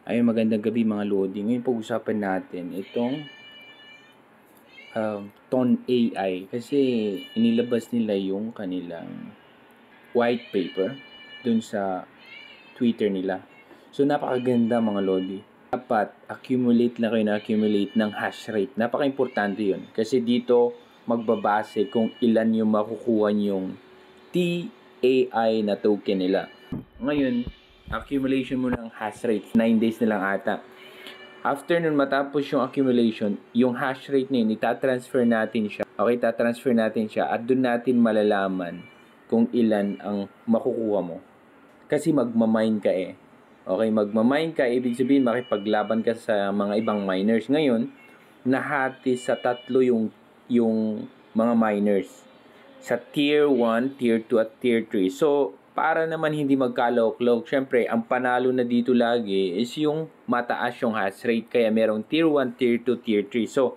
Ay, magandang gabi mga Lodi. Ngayon pag-usapan natin itong Ton AI kasi inilabas nila yung kanilang white paper dun sa Twitter nila. So napakaganda mga Lodi. Dapat accumulate lang kayo na accumulate ng hash rate. Napaka-importante yun. Kasi dito magbabase kung ilan yung makukuha yung TAI na token nila. Ngayon, accumulation mo ng hash rate. 9 days na lang ata. After nun matapos yung accumulation, yung hash rate na yun, itatransfer natin siya. Okay, itatransfer natin siya at doon natin malalaman kung ilan ang makukuha mo. Kasi magmamine ka eh. Okay, magmamine ka, ibig sabihin makipaglaban ka sa mga ibang miners. Ngayon, nahati sa tatlo yung mga miners. Sa tier 1, tier 2 at tier 3. So, para naman hindi magkalawak-lawak, syempre, ang panalo na dito lagi is yung mataas yung hash rate. Kaya merong tier 1, tier 2, tier 3. So,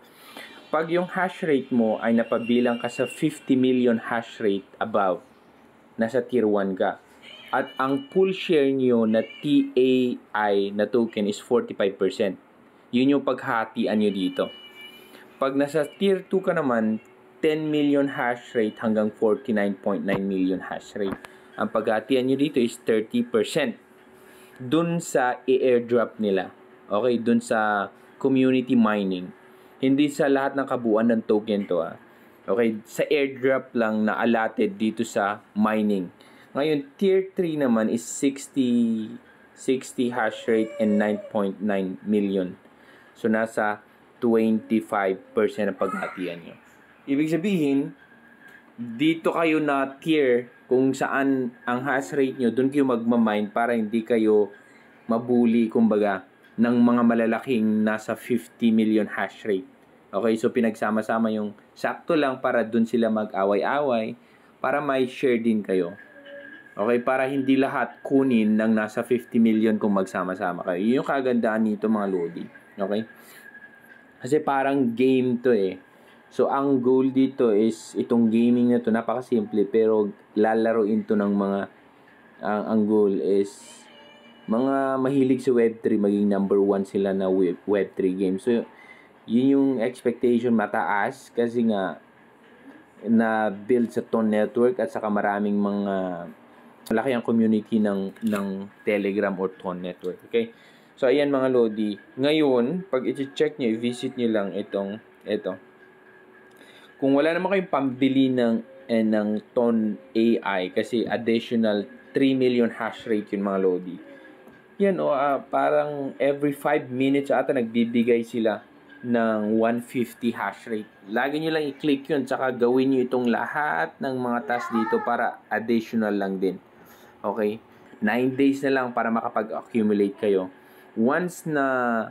pag yung hash rate mo ay napabilang ka sa 50 million hash rate above, nasa tier 1 ka. At ang pool share nyo na TAI na token is 45%. Yun yung paghatian nyo dito. Pag nasa tier 2 ka naman, 10 million hash rate hanggang 49.9 million hash rate. Ang paghatian nyo dito is 30%. Dun sa airdrop nila. Okay, dun sa community mining. Hindi sa lahat ng kabuuan ng token to Okay, sa airdrop lang na allotted dito sa mining. Ngayon, tier 3 naman is 60 hash rate and 9.9 million. So, nasa 25% ang paghatian nyo. Ibig sabihin, dito kayo na tier kung saan ang hash rate nyo, doon kayo magmamine para hindi kayo mabuli, kumbaga, ng mga malalaking nasa 50 million hash rate. Okay, so pinagsama-sama yung sakto lang para doon sila mag-away-away para may share din kayo. Okay, para hindi lahat kunin ng nasa 50 million kung magsama-sama kayo. Yun yung kagandaan nito mga Lodi. Okay? Kasi parang game to eh. So, ang goal dito is, itong gaming na to, napakasimple, pero lalaroin to ng mga, ang goal is, mga mahilig sa Web3, maging number 1 sila na Web3 game. So, yun yung expectation mataas, kasi nga, na build sa Ton Network, at saka maraming mga, malaki ang community ng Telegram or Ton Network. Okay? So, ayan mga Lodi. Ngayon, pag i-check nyo, i-visit nyo lang ito. Kung wala naman kayong pambili ng Ton AI, kasi additional 3 million hash rate yun mga Lodi. Yan parang every 5 minutes ata nagbibigay sila ng 150 hash rate. Lagi nyo lang i-click yun, tsaka gawin nyo itong lahat ng mga task dito para additional lang din. Okay? 9 days na lang para makapag-accumulate kayo. Once na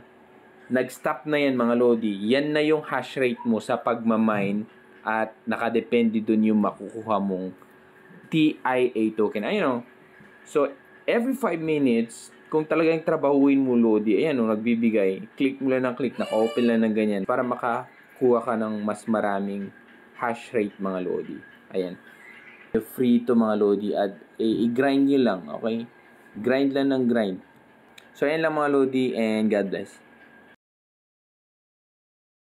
nag-stop na yan mga Lodi, yan na yung hash rate mo sa pagmamine at nakadepende dun yung makukuha mong TIA token. Ayun So, every 5 minutes, kung talagang trabahuin mo Lodi, ayan nagbibigay. Click mo lang ng click, naka-open lang ng ganyan para makakuha ka ng mas maraming hash rate mga Lodi. Ayan. Free to mga Lodi at i-grind nyo lang, okay? Grind lang ng grind. So, ayan lang mga Lodi and God bless.